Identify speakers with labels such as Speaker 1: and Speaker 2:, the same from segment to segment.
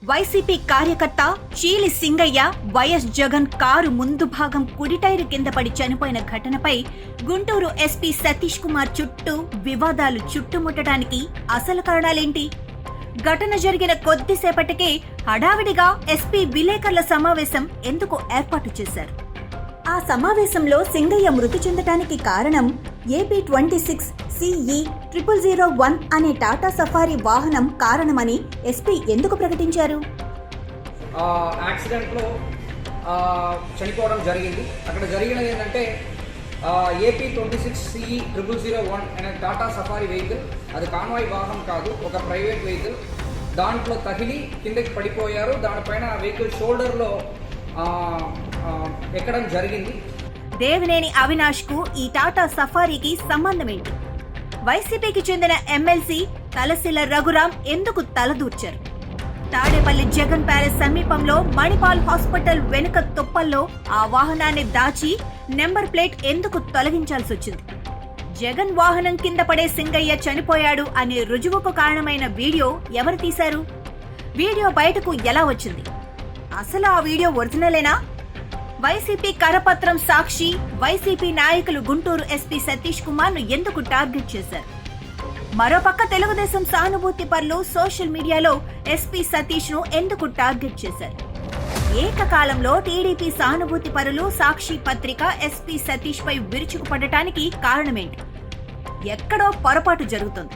Speaker 1: YCP కార్యకర్త చీలి Singayya YS Jagan car ముందు భాగం కుడి టైరు కింద పడి చనిపోయిన ఘటనపై గుంటూరు ఎస్పీ సతీష్ కుమార్ చుట్టూ వివాదాలు చుట్టుముట్టడానికి అసలు కారణాలేంటి? ఘటన జరిగిన కొద్దిసేపటికే హడావిడిగా ఎస్పీ విలేకరుల సమావేశం ఎందుకు ఏర్పాటు చేశారు? ఆ సమావేశంలో సింగయ్య మృతి చెందటానికి కారణం AP26 CE 0001 అనే టాటా సఫారీ వాహనం కారణమని ఎస్పీ ఎందుకు ప్రకటించారు?
Speaker 2: యాక్సిడెంట్లో చనిపోవడం జరిగింది. అక్కడ జరిగినది ఏంటంటే AP26 CE 0001 అనే టాటా సఫారీ వెహికల్, అది కాన్వాయ్ వాహనం కాదు, ఒక ప్రైవేట్ వెహికల్. దాంట్లో తగిలి కిందకి పడిపోయారు. దానిపైన వెహికల్ షోల్డర్లో ఎక్కడం జరిగింది.
Speaker 1: దేవినేని అవినాష్ కు ఈ టాటా సఫారీకి సంబంధమేంటి? వైసీపీకి చెందిన ఎమ్మెల్సీ తలసిల రఘురాం ఎందుకు తలదూర్చారు? తాడేపల్లి జగన్ ప్యాలెస్ సమీపంలో మణిపాల్ హాస్పిటల్ వెనుక తుప్పల్లో ఆ వాహనాన్ని దాచి నెంబర్ ప్లేట్ ఎందుకు తొలగించాల్సి వచ్చింది? జగన్ వాహనం కింద పడే సింగయ్య చనిపోయాడు అనే రుజువుకు కారణమైన వీడియో ఎవరు తీశారు? వీడియో బయటకు ఎలా వచ్చింది? అసలు ఆ వీడియో ఒరిజినలేనా? వైసీపీ కరపత్రం సాక్షి వైసీపీ నాయకులు గుంటూరు ఎస్పీ సతీష్ కుమార్ ను ఎందుకు టార్గెట్ చేశారు? మరోపక్క తెలుగుదేశం సానుభూతి పరులు సోషల్ మీడియాలో ఎస్పీ సతీష్ ను ఎందుకు టార్గెట్ చేశారు? ఏకకాలంలో టీడీపీ సానుభూతి పరులు సాక్షి పత్రిక ఎస్పీ సతీష్ పై విరుచుకుపడటానికి కారణమేంటి? ఎక్కడో పొరపాటు జరుగుతుంది.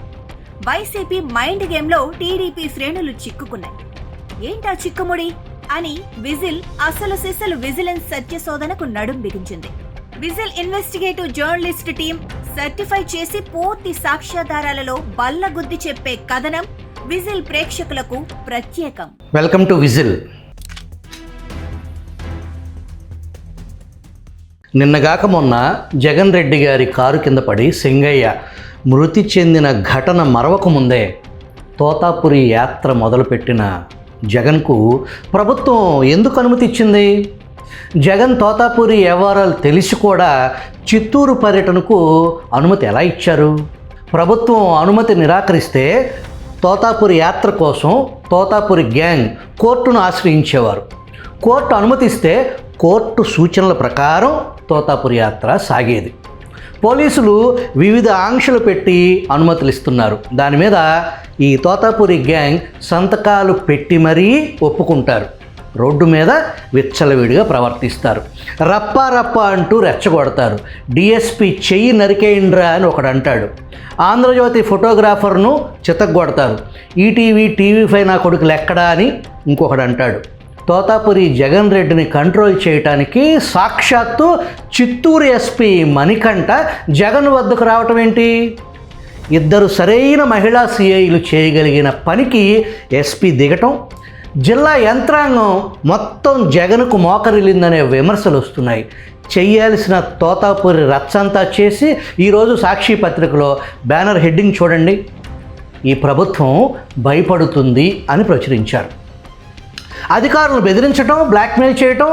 Speaker 1: వైసీపీ మైండ్ గేమ్ లో టీడీపీ శ్రేణులు చిక్కుకున్నాయి. ఏంటా చిక్కుముడి అని విజిల్ అసలు సిసలు విజిలెన్స్ సత్యశోధనకు నడుం బిగించింది. Whistle investigative journalist team certify చేసి పూర్తి సాక్ష్యాధారాలలో బల్లగుద్ది చెప్పే కథనం విజిల్ ప్రేక్షకులకు ప్రత్యేకం.
Speaker 3: Welcome to Whistle. నిన్నగాక మొన్న జగన్ రెడ్డి గారి కారు కింద పడి సింగయ్య మృతి చెందిన ఘటన మరవక ముందే తోతాపురి యాత్ర మొదలుపెట్టిన జగన్కు ప్రభుత్వం ఎందుకు అనుమతి ఇచ్చింది? జగన్ తోతాపురి వ్యవహారాలు తెలిసి కూడా చిత్తూరు పర్యటనకు అనుమతి ఎలా ఇచ్చారు? ప్రభుత్వం అనుమతి నిరాకరిస్తే తోతాపురి యాత్ర కోసం తోతాపురి గ్యాంగ్ కోర్టును ఆశ్రయించేవారు. కోర్టు అనుమతిస్తే కోర్టు సూచనల ప్రకారం తోతాపురి యాత్ర సాగేది. పోలీసులు వివిధ ఆంక్షలు పెట్టి అనుమతులు ఇస్తున్నారు. దాని మీద ఈ తోతాపురి గ్యాంగ్ సంతకాలు పెట్టి మరీ ఒప్పుకుంటారు. రోడ్డు మీద విచ్చలవిడిగా ప్రవర్తిస్తారు. రప్పా రప్పా అంటూ రెచ్చగొడతారు. డిఎస్పీ చెయ్యి నరికేయండ్రా అని ఒకడు అంటాడు. ఆంధ్రజ్యోతి ఫోటోగ్రాఫర్ను చితగ్గొడతారు. ఈటీవీ టీవీ5 నా కొడుకు లెక్కడా అని ఇంకొకడు అంటాడు. తోతాపురి జగన్ రెడ్డిని కంట్రోల్ చేయటానికి సాక్షాత్తు చిత్తూరు ఎస్పీ మణికంఠ జగన్ వద్దకు రావటం ఏంటి? ఇద్దరు సరైన మహిళా సిఐలు చేయగలిగిన పనికి ఎస్పీ దిగటం, జిల్లా యంత్రాంగం మొత్తం జగన్కు మోకరిల్లిందనే విమర్శలు వస్తున్నాయి. చేయాల్సిన తోతాపురి రచ్చంతా చేసి ఈరోజు సాక్షి పత్రికలో బ్యానర్ హెడ్డింగ్ చూడండి, ఈ ప్రభుత్వం భయపడుతుంది అని ప్రచురించారు. అధికారులను బెదిరించడం, బ్లాక్మెయిల్ చేయటం,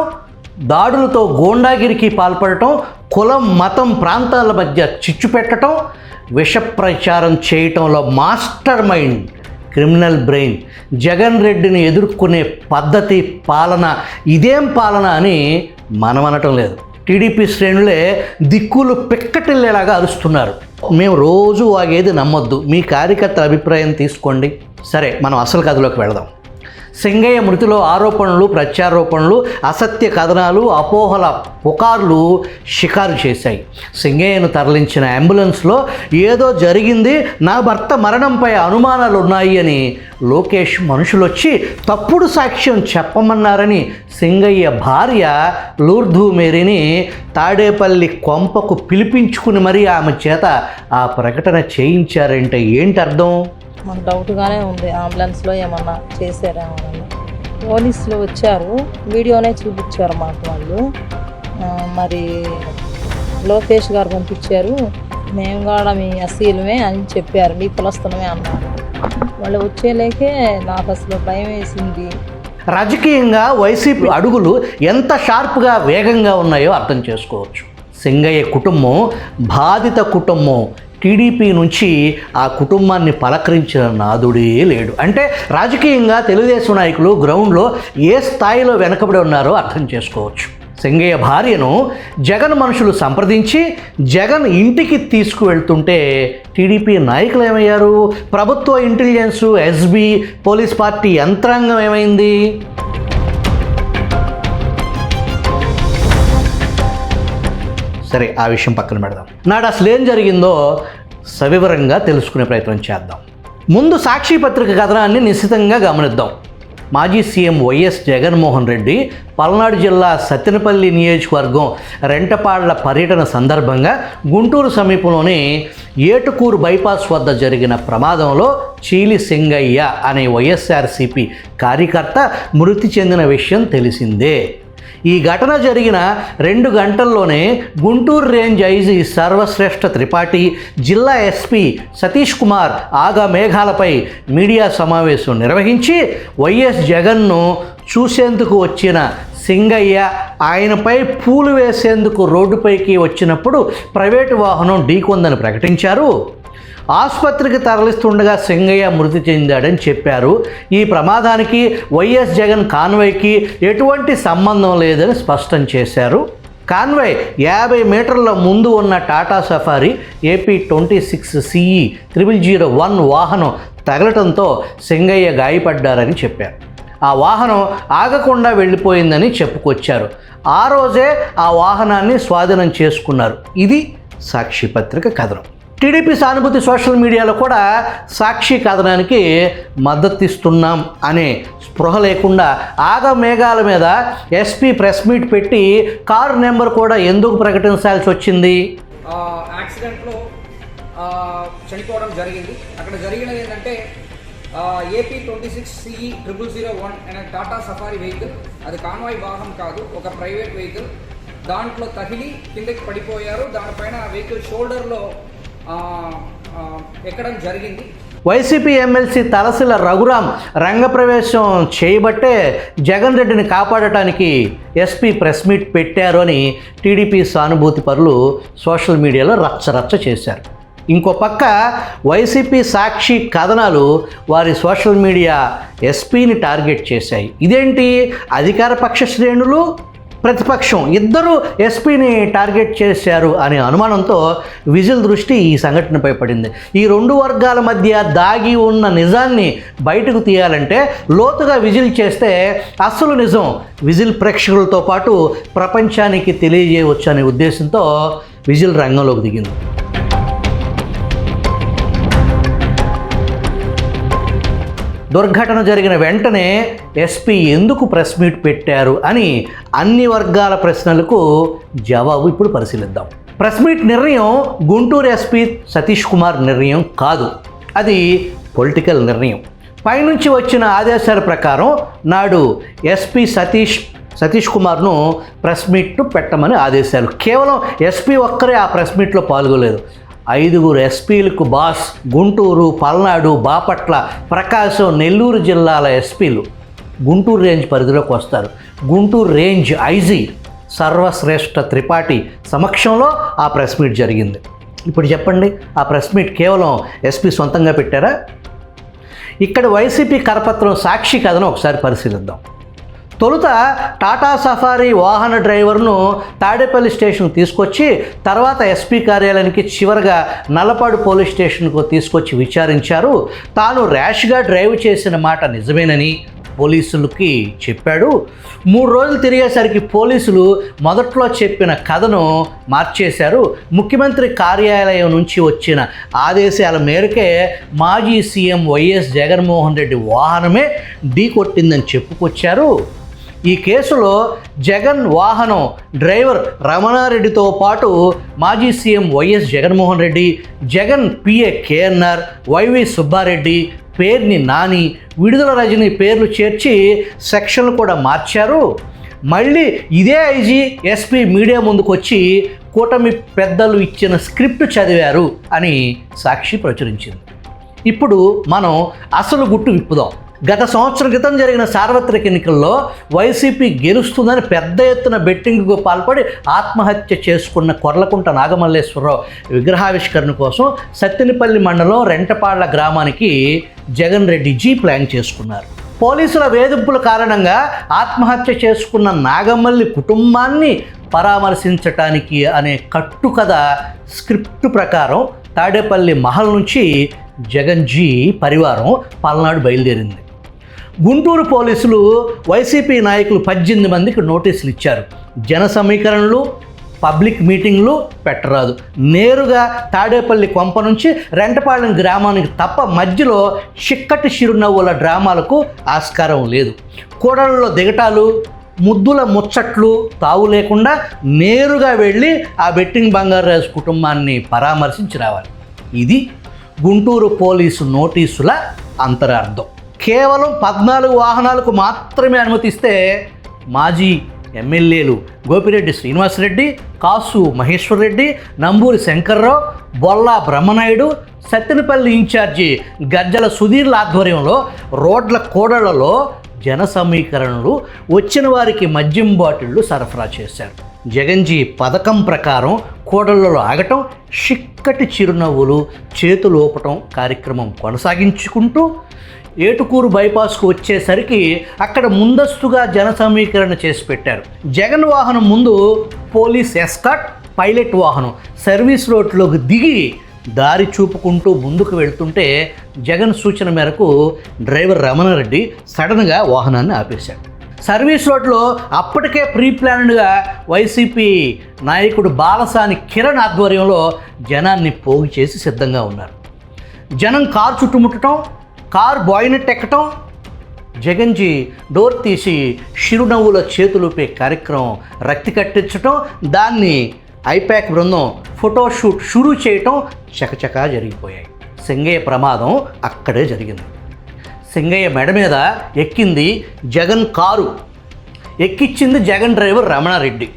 Speaker 3: దాడులతో గూండాగిరికి పాల్పడటం, కులం మతం ప్రాంతాల మధ్య చిచ్చు పెట్టడం, విష ప్రచారం చేయటంలో master mind, criminal brain Jagan రెడ్డిని ఎదుర్కొనే పద్ధతి, పాలన ఇదేం పాలన అని మనం అనటం లేదు. టీడీపీ శ్రేణులే దిక్కులు పిక్కటిల్లేలాగా అరుస్తున్నారు. మేము రోజు వాగేది నమ్మొద్దు, మీ కార్యకర్తల అభిప్రాయం తీసుకోండి. సరే, మనం అసలు కథలోకి వెళదాం. సింగయ్య మృతిలో ఆరోపణలు, ప్రత్యారోపణలు, అసత్య కథనాలు, అపోహల పుకార్లు షికారు చేశాయి. సింగయ్యను తరలించిన అంబులెన్స్లో ఏదో జరిగింది, నా భర్త మరణంపై అనుమానాలు ఉన్నాయి అని లోకేష్ మనుషులొచ్చి తప్పుడు సాక్ష్యం చెప్పమన్నారని సింగయ్య భార్య లూర్ధు మేరీని తాడేపల్లి కొంపకు పిలిపించుకుని మరీ ఆమె చేత ఆ ప్రకటన చేయించారంటే ఏంటి అర్థం?
Speaker 4: మాకు డౌట్గానే ఉంది, అంబులెన్స్లో ఏమన్నా చేశారేమోనని. పోలీసులు వచ్చారు, వీడియోనే చూపించారు మాకు వాళ్ళు. మరి లోకేష్ గారు పంపించారు, మేము కూడా మీ అసీలమే అని చెప్పారు, మీ కులస్తులమే అన్నారు. వాళ్ళు వచ్చేలేకే నాకు అసలు భయం వేసింది.
Speaker 3: రాజకీయంగా వైసీపీ అడుగులు ఎంత షార్ప్గా వేగంగా ఉన్నాయో అర్థం చేసుకోవచ్చు. సింగయ్య కుటుంబం బాధిత కుటుంబం, టీడీపీ నుంచి ఆ కుటుంబాన్ని పలకరించిన నాదుడే లేడు. అంటే రాజకీయంగా తెలుగుదేశం నాయకులు గ్రౌండ్లో ఏ స్థాయిలో వెనకబడి ఉన్నారో అర్థం చేసుకోవచ్చు. సింగయ్య భార్యను జగన్ మనుషులు సంప్రదించి జగన్ ఇంటికి తీసుకువెళ్తుంటే టీడీపీ నాయకులు ఏమయ్యారు? ప్రభుత్వ ఇంటెలిజెన్సు, ఎస్బీ, పోలీస్ పార్టీ యంత్రాంగం ఏమైంది? సరే, ఆ విషయం పక్కన పెడదాం. నాడు అసలు ఏం జరిగిందో సవివరంగా తెలుసుకునే ప్రయత్నం చేద్దాం. ముందు సాక్షి పత్రిక కథనాన్ని నిశితంగా గమనిద్దాం. మాజీ సీఎం వైఎస్ జగన్మోహన్ రెడ్డి పల్నాడు జిల్లా సత్తెనపల్లి నియోజకవర్గం రెంటపాళ్ల పర్యటన సందర్భంగా గుంటూరు సమీపంలోని ఏటుకూరు బైపాస్ వద్ద జరిగిన ప్రమాదంలో చీలి సింగయ్య అనే వైఎస్ఆర్సీపీ కార్యకర్త మృతి చెందిన విషయం తెలిసిందే. ఈ ఘటన జరిగిన 2 గంటల్లోనే గుంటూరు రేంజ్ ఐజీ సర్వశ్రేష్ఠ త్రిపాఠి, జిల్లా ఎస్పీ సతీష్ కుమార్ ఆగా మేఘాలపై మీడియా సమావేశం నిర్వహించి వైఎస్ జగన్ను చూసేందుకు వచ్చిన సింగయ్య ఆయనపై పూలు వేసేందుకు రోడ్డుపైకి వచ్చినప్పుడు ప్రైవేటు వాహనం ఢీకొందని ప్రకటించారు. ఆసుపత్రికి తరలిస్తుండగా సింగయ్య మృతి చెందాడని చెప్పారు. ఈ ప్రమాదానికి వైఎస్ జగన్ కాన్వాయ్కి ఎటువంటి సంబంధం లేదని స్పష్టం చేశారు. కాన్వాయ్ 50 మీటర్ల ముందు ఉన్న టాటా సఫారీ AP 26 CE 0001 వాహనం తగలటంతో సింగయ్య గాయపడ్డారని చెప్పారు. ఆ వాహనం ఆగకుండా వెళ్ళిపోయిందని చెప్పుకొచ్చారు. ఆ రోజే ఆ వాహనాన్ని స్వాధీనం చేసుకున్నారు. ఇది సాక్షి పత్రిక కథనం. టీడీపీ సానుభూతి సోషల్ మీడియాలో కూడా సాక్షి కథనానికి మద్దతిస్తున్నాం అనే స్పృహ లేకుండా ఆగమేఘాల మీద ఎస్పీ ప్రెస్ మీట్ పెట్టి కారు నెంబర్ కూడా ఎందుకు ప్రకటించాల్సి వచ్చింది?
Speaker 2: యాక్సిడెంట్లో చనిపోవడం జరిగింది. అక్కడ జరిగినది ఏంటంటే AP 26 CE 0001 అనే టాటా సఫారీ వెహికల్, అది కాన్వాయ్ వాహనం కాదు, ఒక ప్రైవేట్ వెహికల్. దాంట్లో తగిలి కిందకి పడిపోయారు. దానిపైన వెహికల్ షోల్డర్లో ఎక్కడం జరిగింది.
Speaker 3: వైసీపీ ఎమ్మెల్సీ తలసిల రఘురాం రంగప్రవేశం చేయబట్టే జగన్ రెడ్డిని కాపాడటానికి ఎస్పీ ప్రెస్ మీట్ పెట్టారు అని టీడీపీ సానుభూతి పరులు సోషల్ మీడియాలో రచ్చరచ్చ చేశారు. ఇంకో పక్క వైసీపీ సాక్షి కథనాలు వారి సోషల్ మీడియా ఎస్పీని టార్గెట్ చేశాయి. ఇదేంటి? అధికార పక్ష శ్రేణులు, ప్రతిపక్షం ఇద్దరూ ఎస్పీని టార్గెట్ చేశారు అనే అనుమానంతో విజిల్ దృష్టి ఈ సంఘటనపై పడింది. ఈ 2 వర్గాల మధ్య దాగి ఉన్న నిజాన్ని బయటకు తీయాలంటే లోతుగా విజిల్ చేస్తే అసలు నిజం విజిల్ ప్రేక్షకులతో పాటు ప్రపంచానికి తెలియజేయవచ్చు అనే ఉద్దేశంతో విజిల్ రంగంలోకి దిగింది. దుర్ఘటన జరిగిన వెంటనే ఎస్పీ ఎందుకు ప్రెస్ మీట్ పెట్టారు అని అన్ని వర్గాల ప్రశ్నలకు జవాబు ఇప్పుడు పరిశీలిద్దాం. ప్రెస్ మీట్ నిర్ణయం గుంటూరు ఎస్పీ సతీష్ కుమార్ నిర్ణయం కాదు, అది పొలిటికల్ నిర్ణయం. పైనుంచి వచ్చిన ఆదేశాల ప్రకారం నాడు ఎస్పీ సతీష్ కుమార్ను ప్రెస్ మీట్ పెట్టమని ఆదేశాలు. కేవలం ఎస్పీ ఒక్కరే ఆ ప్రెస్ మీట్లో పాల్గొలేదు. 5 ఎస్పీలకు బాస్, గుంటూరు, పల్నాడు, బాపట్ల, ప్రకాశం, నెల్లూరు జిల్లాల ఎస్పీలు గుంటూరు రేంజ్ పరిధిలోకి వస్తారు. గుంటూరు రేంజ్ ఐజీ సర్వశ్రేష్ఠ త్రిపాఠి సమక్షంలో ఆ ప్రెస్ మీట్ జరిగింది. ఇప్పుడు చెప్పండి, ఆ ప్రెస్ మీట్ కేవలం ఎస్పీ సొంతంగా పెట్టారా? ఇక్కడ వైసీపీ కరపత్రం సాక్షి కథను ఒకసారి పరిశీలిద్దాం. తొలుత టాటా సఫారీ వాహన డ్రైవర్ను తాడేపల్లి స్టేషన్కు తీసుకొచ్చి తర్వాత ఎస్పీ కార్యాలయానికి, చివరగా నల్లపాడు పోలీస్ స్టేషన్కు తీసుకొచ్చి విచారించారు. తాను ర్యాష్గా డ్రైవ్ చేసిన మాట నిజమేనని పోలీసులకి చెప్పాడు. 3 రోజులు తిరిగేసరికి పోలీసులు మొదట్లో చెప్పిన కథను మార్చేశారు. ముఖ్యమంత్రి కార్యాలయం నుంచి వచ్చిన ఆదేశాల మేరకే మాజీ సీఎం వైఎస్ జగన్మోహన్ రెడ్డి వాహనమే ఢీకొట్టిందని చెప్పుకొచ్చారు. ఈ కేసులో జగన్ వాహనం డ్రైవర్ రమణారెడ్డితో పాటు మాజీ CM YS Jaganmohan Reddy, Jagan PA KNR, YV Subba Reddy, Perni Nani, Vidadala Rajini పేర్లు చేర్చి సెక్షన్లు కూడా మార్చారు. మళ్ళీ ఇదే ఐజీ ఎస్పీ మీడియా ముందుకు వచ్చి కూటమి పెద్దలు ఇచ్చిన స్క్రిప్ట్ చదివారు అని సాక్షి ప్రచురించింది. ఇప్పుడు మనం అసలు గుట్టు విప్పుదాం. గత సంవత్సరం క్రితం జరిగిన సార్వత్రిక ఎన్నికల్లో వైసీపీ గెలుస్తుందని పెద్ద ఎత్తున బెట్టింగ్కు పాల్పడి ఆత్మహత్య చేసుకున్న కొర్లకుంట నాగమల్లేశ్వరరావు విగ్రహావిష్కరణ కోసం సత్తెనపల్లి మండలం రెంటపాళ్ల గ్రామానికి జగన్ రెడ్డి జీ ప్లాన్ చేసుకున్నారు. పోలీసుల వేధింపుల కారణంగా ఆత్మహత్య చేసుకున్న నాగమల్లి కుటుంబాన్ని పరామర్శించటానికి అనే కట్టుకథ స్క్రిప్ట్ ప్రకారం తాడేపల్లి మహల్ నుంచి జగన్ జీ పరివారం పల్నాడు బయలుదేరింది. గుంటూరు పోలీసులు వైసీపీ నాయకులు 18 మందికి నోటీసులు ఇచ్చారు. జన సమీకరణలు, పబ్లిక్ మీటింగ్లు పెట్టరాదు. నేరుగా తాడేపల్లి కొంప నుంచి రెంటపాలెం గ్రామానికి తప్ప మధ్యలో చిక్కటి చిరునవ్వుల డ్రామాలకు ఆస్కారం లేదు. కూడలలో దిగటాలు, ముద్దుల ముచ్చట్లు తావు లేకుండా నేరుగా వెళ్ళి ఆ బెట్టింగ్ బంగారాజు కుటుంబాన్ని పరామర్శించి రావాలి. ఇది గుంటూరు పోలీసు నోటీసుల అంతరార్థం. కేవలం 14 వాహనాలకు మాత్రమే అనుమతిస్తే మాజీ ఎమ్మెల్యేలు గోపిరెడ్డి శ్రీనివాసరెడ్డి, కాసు మహేశ్వర్ రెడ్డి, నంబూరి శంకర్రావు, బొల్లా బ్రహ్మనాయుడు, సత్తెనపల్లి ఇన్ఛార్జి గజ్జల సుధీర్ల ఆధ్వర్యంలో రోడ్ల కూడళ్లలో జన సమీకరణలు, వచ్చిన వారికి మద్యం బాటిళ్లు సరఫరా చేశారు. జగన్జీ పథకం ప్రకారం కూడళ్లలో ఆగటం, చిక్కటి చిరునవ్వులు, చేతులు ఊపటం కార్యక్రమం కొనసాగించుకుంటూ ఏటుకూరు బైపాస్కు వచ్చేసరికి అక్కడ ముందస్తుగా జన సమీకరణ చేసి పెట్టారు. జగన్ వాహనం ముందు పోలీస్ ఎస్కాట్, పైలట్ వాహనం సర్వీస్ రోడ్లోకి దిగి దారి చూపుకుంటూ ముందుకు వెళ్తుంటే జగన్ సూచన మేరకు డ్రైవర్ రమణారెడ్డి సడన్గా వాహనాన్ని ఆపేశాడు. సర్వీస్ రోడ్లో అప్పటికే ప్రీ ప్లాన్డ్గా వైసీపీ నాయకుడు బాలసాని కిరణ్ ఆధ్వర్యంలో జనాన్ని పోగు చేసి సిద్ధంగా ఉన్నారు. జనం కారు చుట్టుముట్టడం, కారు బాయినెట్ ఎక్కటం, జగన్జీ డోర్ తీసి చిరునవ్వుల చేతులుపే కార్యక్రమం రక్తి కట్టించటం, దాన్ని ఐపాక్ బృందం ఫోటోషూట్ షురూ చేయటం చకచకా జరిగిపోయాయి. సింగయ్య ప్రమాదం అక్కడే జరిగింది. సింగయ్య మెడ మీద ఎక్కింది జగన్ కారు, ఎక్కిచ్చింది జగన్ డ్రైవర్ రమణారెడ్డి.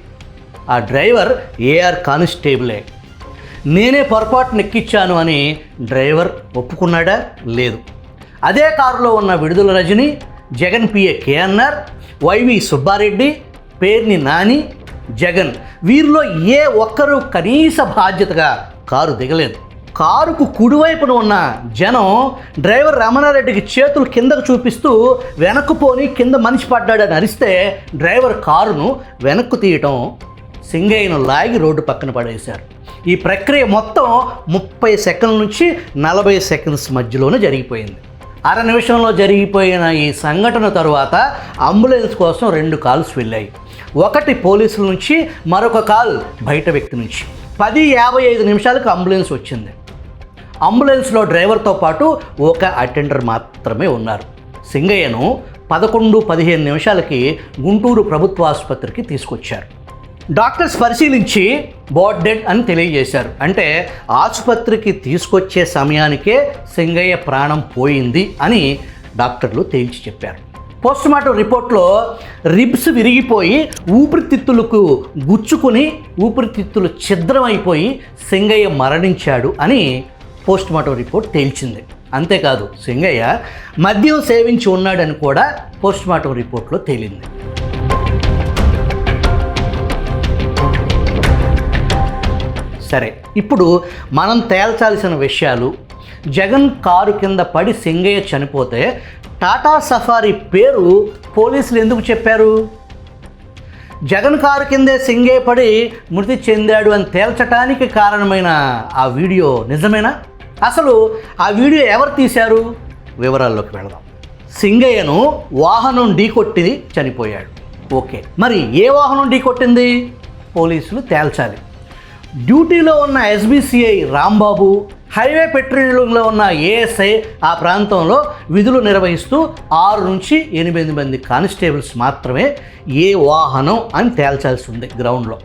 Speaker 3: ఆ డ్రైవర్ ఏఆర్ కానిస్టేబులే. నేనే పొరపాటును ఎక్కించాను అని డ్రైవర్ ఒప్పుకున్నాడా? లేదు. అదే కారులో ఉన్న Vidadala Rajini, Jagan PA KNR, YV Subba Reddy, Perni Nani, Jagan వీరిలో ఏ ఒక్కరూ కనీస బాధ్యతగా కారు దిగలేదు. కారుకు కుడివైపున ఉన్న జనం డ్రైవర్ రమణారెడ్డికి చేతులు కిందకు చూపిస్తూ వెనక్కు పోని కింద మనిషి పడ్డాడని అరిస్తే డ్రైవర్ కారును వెనక్కు తీయటం, సింగయ్యను లాగి రోడ్డు పక్కన పడేశారు. ఈ ప్రక్రియ మొత్తం 30 సెకండ్ల నుంచి 40 సెకండ్స్ మధ్యలోనే జరిగిపోయింది. అర నిమిషంలో జరిగిపోయిన ఈ సంఘటన తరువాత అంబులెన్స్ కోసం 2 కాల్స్ వెళ్ళాయి. ఒకటి పోలీసుల నుంచి, మరొక కాల్ బయట వ్యక్తి నుంచి. 10:55 నిమిషాలకు అంబులెన్స్ వచ్చింది. అంబులెన్స్లో డ్రైవర్తో పాటు ఒక అటెండర్ మాత్రమే ఉన్నారు. సింగయ్యను 11:15 నిమిషాలకి గుంటూరు ప్రభుత్వ ఆసుపత్రికి తీసుకొచ్చారు. డాక్టర్స్ పరిశీలించి బాడ్ డెడ్ అని తెలియజేశారు. అంటే ఆసుపత్రికి తీసుకొచ్చే సమయానికే సింగయ్య ప్రాణం పోయింది అని డాక్టర్లు తేల్చి చెప్పారు. పోస్ట్మార్టం రిపోర్ట్లో రిబ్స్ విరిగిపోయి ఊపిరితిత్తులకు గుచ్చుకుని ఊపిరితిత్తులు ఛిద్రమైపోయి సింగయ్య మరణించాడు అని పోస్ట్మార్టం రిపోర్ట్ తేల్చింది. అంతేకాదు, సింగయ్య మద్యం సేవించి ఉన్నాడని కూడా పోస్ట్మార్టం రిపోర్ట్లో తేలింది. సరే, ఇప్పుడు మనం తేల్చాల్సిన విషయాలు. జగన్ కారు కింద పడి సింగయ్య చనిపోతే టాటా సఫారీ పేరు పోలీసులు ఎందుకు చెప్పారు? జగన్ కారు కిందే సింగయ్య పడి మృతి చెందాడు అని తేల్చడానికి కారణమైన ఆ వీడియో నిజమేనా? అసలు ఆ వీడియో ఎవరు తీశారు? వివరాల్లోకి వెళదాం. సింగయ్యను వాహనం ఢీకొట్టి చనిపోయాడు. ఓకే, మరి ఏ వాహనం ఢీకొట్టింది? పోలీసులు తేల్చాలి. డ్యూటీలో ఉన్న ఎస్బీసీఐ రాంబాబు, హైవే పెట్రోలింగ్లో ఉన్న ఏఎస్ఐ ఆ ప్రాంతంలో విధులు నిర్వహిస్తూ 6 నుంచి 8 మంది కానిస్టేబుల్స్ మాత్రమే ఏ వాహనం అని తేల్చాల్సి ఉంది గ్రౌండ్లో.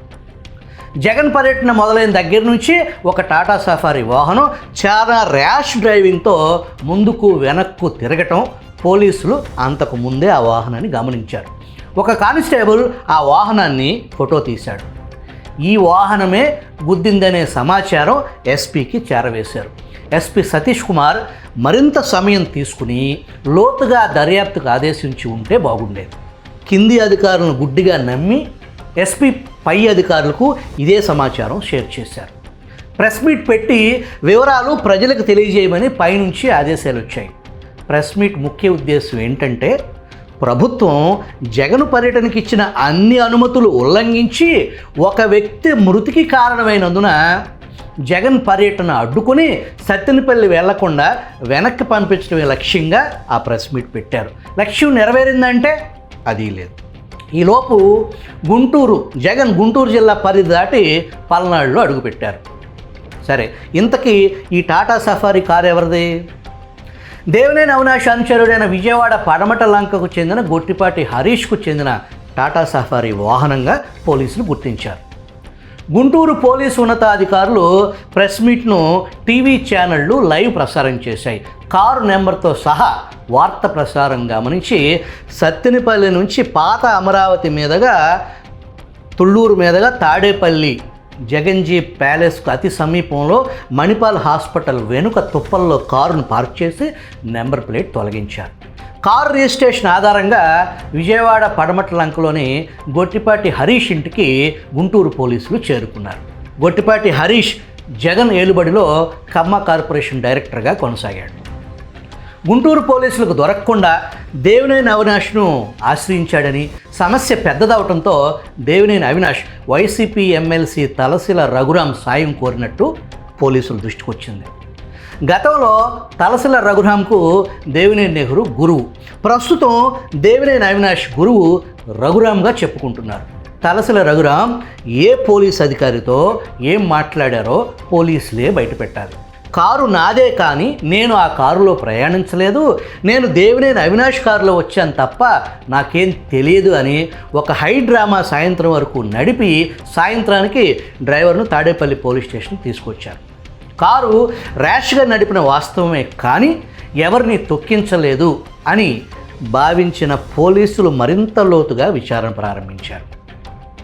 Speaker 3: జగన్ పర్యటన మొదలైన దగ్గర నుంచి ఒక టాటా సఫారీ వాహనం చాలా ర్యాష్ డ్రైవింగ్తో ముందుకు వెనక్కు తిరగటం పోలీసులు అంతకు ముందే ఆ వాహనాన్ని గమనించారు. ఒక కానిస్టేబుల్ ఆ వాహనాన్ని ఫోటో తీశాడు. ఈ వాహనమే గుద్దిందనే సమాచారం ఎస్పీకి చేరవేశారు. ఎస్పీ సతీష్ కుమార్ మరింత సమయం తీసుకుని లోతుగా దర్యాప్తుకు ఆదేశించి ఉంటే బాగుండేది. కింది అధికారులను గుడ్డిగా నమ్మి ఎస్పీ పై అధికారులకు ఇదే సమాచారం షేర్ చేశారు. ప్రెస్ మీట్ పెట్టి వివరాలు ప్రజలకు తెలియజేయమని పైనుంచి ఆదేశాలు వచ్చాయి. ప్రెస్ మీట్ ముఖ్య ఉద్దేశం ఏంటంటే ప్రభుత్వం జగన్ పర్యటనకి ఇచ్చిన అన్ని అనుమతులు ఉల్లంఘించి ఒక వ్యక్తి మృతికి కారణమైనందున జగన్ పర్యటన అడ్డుకుని సత్తెనపల్లి వెళ్లకుండా వెనక్కి పంపించడమే లక్ష్యంగా ఆ ప్రెస్ మీట్ పెట్టారు. లక్ష్యం నెరవేరిందంటే అది లేదు. ఈలోపు జగన్ గుంటూరు జిల్లా పరిధి దాటి పల్నాడులో అడుగుపెట్టారు. సరే, ఇంతకీ ఈ టాటా సఫారీ కారు ఎవరిది? దేవినేని అవినాష్ అనుచరుడైన విజయవాడ పడమట లంకకు చెందిన గొట్టిపాటి హరీష్కు చెందిన టాటా సఫారీ వాహనంగా పోలీసులు గుర్తించారు. గుంటూరు పోలీసు ఉన్నతాధికారులు ప్రెస్ మీట్ను టీవీ ఛానళ్లు లైవ్ ప్రసారం చేశాయి. కారు నెంబర్తో సహా వార్త ప్రసారం గమనించి సత్తెనపల్లి నుంచి పాత అమరావతి మీదుగా తుళ్ళూరు మీదుగా తాడేపల్లి జగన్జీ ప్యాలెస్కు అతి సమీపంలో మణిపాల్ హాస్పిటల్ వెనుక తుప్పల్లో కారును పార్క్ చేసి నెంబర్ ప్లేట్ తొలగించారు. కారు రిజిస్ట్రేషన్ ఆధారంగా విజయవాడ పడమట లంకలోని గొట్టిపాటి హరీష్ ఇంటికి గుంటూరు పోలీసులు చేరుకున్నారు. గొట్టిపాటి హరీష్ జగన్ ఏలుబడిలో కమ్మ కార్పొరేషన్ డైరెక్టర్గా కొనసాగాడు. గుంటూరు పోలీసులకు దొరకకుండా దేవినేని అవినాష్ను ఆశ్రయించాడని, సమస్య పెద్దదవడంతో దేవినేని అవినాష్ వైసీపీ ఎమ్మెల్సీ తలసిల రఘురాం సాయం కోరినట్టు పోలీసుల దృష్టికి వచ్చింది. గతంలో తలసిల రఘురాంకు దేవినేని నెహ్రూ గురువు. ప్రస్తుతం దేవినేని అవినాష్ గురువు రఘురాంగా చెప్పుకుంటున్నారు. తలసిల రఘురాం ఏ పోలీస్ అధికారితో ఏం మాట్లాడారో పోలీసులే బయటపెట్టాలి. కారు నాదే కానీ నేను ఆ కారులో ప్రయాణించలేదు, నేను దేవినేని అవినాష్ కారులో వచ్చాను తప్ప నాకేం తెలియదు అని ఒక హై డ్రామా సాయంత్రం వరకు నడిపి సాయంత్రానికి డ్రైవర్ను తాడేపల్లి పోలీస్ స్టేషన్ తీసుకొచ్చారు. కారు ర్యాష్గా నడిపిన వాస్తవమే కానీ ఎవరిని తొక్కించలేదు అని భావించిన పోలీసులు మరింత లోతుగా విచారణ ప్రారంభించారు.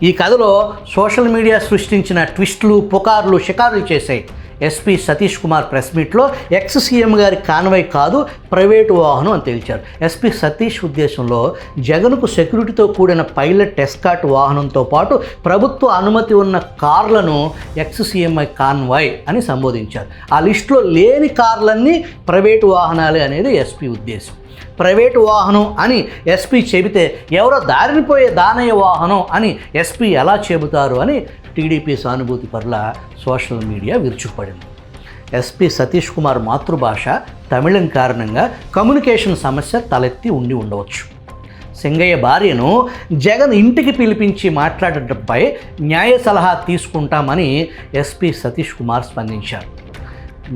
Speaker 3: ఈ కథలో సోషల్ మీడియా సృష్టించిన ట్విస్టులు, పుకార్లు షికారులు చేశాయి. ఎస్పీ సతీష్ కుమార్ ప్రెస్ మీట్లో ఎక్స్ సీఎం గారి కాన్వాయ్ కాదు, ప్రైవేటు వాహనం అని తేల్చారు. ఎస్పీ సతీష్ ఉద్దేశంలో జగన్కు సెక్యూరిటీతో కూడిన పైలట్ ఎస్కాట్ వాహనంతో పాటు ప్రభుత్వ అనుమతి ఉన్న కార్లను ఎక్స్ సీఎంఐ కాన్వాయ్ అని సంబోధించారు. ఆ లిస్టులో లేని కార్లన్నీ ప్రైవేటు వాహనాలే అనేది ఎస్పీ ఉద్దేశం. ప్రైవేటు వాహనం అని ఎస్పీ చెబితే ఎవరో దారినిపోయే దానయ్య వాహనం అని ఎస్పీ ఎలా చెబుతారు అని టీడీపీ సానుభూతి పట్ల సోషల్ మీడియా విరుచుకుపడింది. ఎస్పీ సతీష్ కుమార్ మాతృభాష తమిళం కారణంగా కమ్యూనికేషన్ సమస్య తలెత్తి ఉండవచ్చు. సింగయ్య భార్యను జగన్ ఇంటికి పిలిపించి మాట్లాడటంపై న్యాయ సలహా తీసుకుంటామని ఎస్పీ సతీష్ కుమార్ స్పందించారు.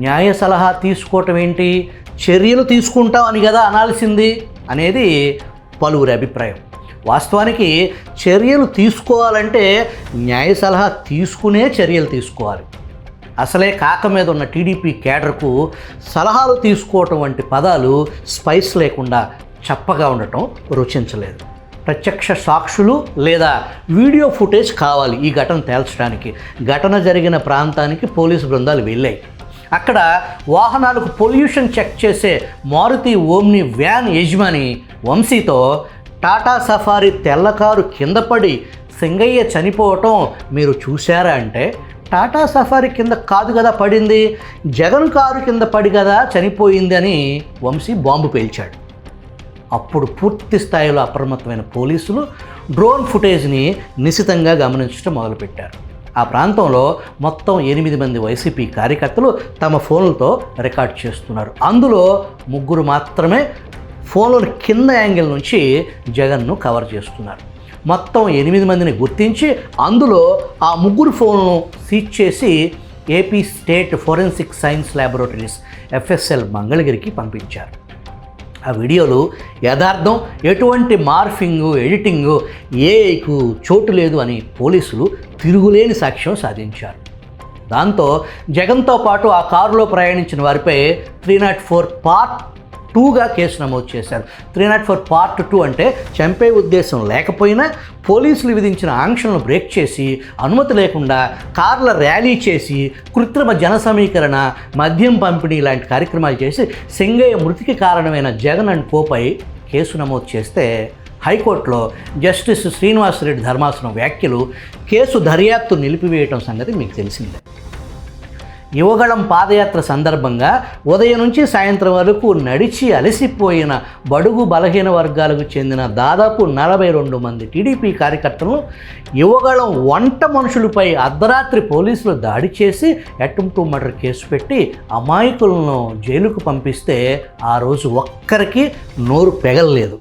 Speaker 3: న్యాయ సలహా తీసుకోవటం ఏంటి, చర్యలు తీసుకుంటామని కదా అనాల్సింది అనేది పలువురి అభిప్రాయం. వాస్తవానికి చర్యలు తీసుకోవాలంటే న్యాయ సలహా తీసుకునే చర్యలు తీసుకోవాలి. అసలే కాక మీద ఉన్న టీడీపీ కేడర్కు సలహాలు తీసుకోవటం వంటి పదాలు స్పైస్ లేకుండా చప్పగా ఉండటం రుచించలేదు. ప్రత్యక్ష సాక్షులు లేదా వీడియో ఫుటేజ్ కావాలి ఈ ఘటన తేల్చడానికి. ఘటన జరిగిన ప్రాంతానికి పోలీసు బృందాలు వెళ్ళాయి. అక్కడ వాహనాలకు పొల్యూషన్ చెక్ చేసే మారుతి ఓమ్ని వ్యాన్ యజమాని వంశీతో టాటా సఫారీ తెల్లకారు కింద పడి సింగయ్య చనిపోవటం మీరు చూశారా అంటే, టాటా సఫారీ కింద కాదు కదా పడింది, జగన్ కారు కింద పడి కదా చనిపోయింది అని వంశీ బాంబు పేల్చాడు. అప్పుడు పూర్తి స్థాయిలో అప్రమత్తమైన పోలీసులు డ్రోన్ ఫుటేజ్ని నిశితంగా గమనించడం మొదలుపెట్టారు. ఆ ప్రాంతంలో మొత్తం 8 మంది వైసీపీ కార్యకర్తలు తమ ఫోన్లతో రికార్డ్ చేస్తున్నారు. అందులో 3 మాత్రమే ఫోన్ల కింద యాంగిల్ నుంచి జగన్ను కవర్ చేస్తున్నారు. మొత్తం 8 మందిని గుర్తించి అందులో ఆ 3 ఫోన్లను సీజ్ చేసి AP state forensic science laboratories FSL మంగళగిరికి పంపించారు. ఆ వీడియోలు యథార్థం, ఎటువంటి మార్ఫింగు, ఎడిటింగు, ఏఐకు చోటు లేదు అని పోలీసులు తిరుగులేని సాక్ష్యం సాధించారు. దాంతో జగన్తో పాటు ఆ కారులో ప్రయాణించిన వారిపై 304 పార్ట్ 2గా కేసు నమోదు చేశారు. 304 పార్ట్ 2 అంటే చంపే ఉద్దేశం లేకపోయినా పోలీసులు విధించిన ఆంక్షలను బ్రేక్ చేసి అనుమతి లేకుండా కార్ల ర్యాలీ చేసి కృత్రిమ జన సమీకరణ, మద్యం పంపిణీ లాంటి కార్యక్రమాలు చేసి సింగయ్య మృతికి కారణమైన జగన్ అండ్ కోపై కేసు నమోదు చేస్తే హైకోర్టులో జస్టిస్ శ్రీనివాసరెడ్డి ధర్మాసనం వ్యాఖ్యలు కేసు దర్యాప్తు నిలిపివేయటం సంగతి మీకు తెలిసిందే. యువగళం పాదయాత్ర సందర్భంగా ఉదయం నుంచి సాయంత్రం వరకు నడిచి అలసిపోయిన బడుగు బలహీన వర్గాలకు చెందిన దాదాపు 42 మంది టీడీపీ కార్యకర్తలను యువగళం వంట మనుషులపై అర్ధరాత్రి పోలీసులు దాడి చేసి అటెంప్ట్ టు మర్డర్ కేసు పెట్టి అమాయకులను జైలుకు పంపిస్తే ఆ రోజు ఒక్కరికి నోరు పెగలలేదు.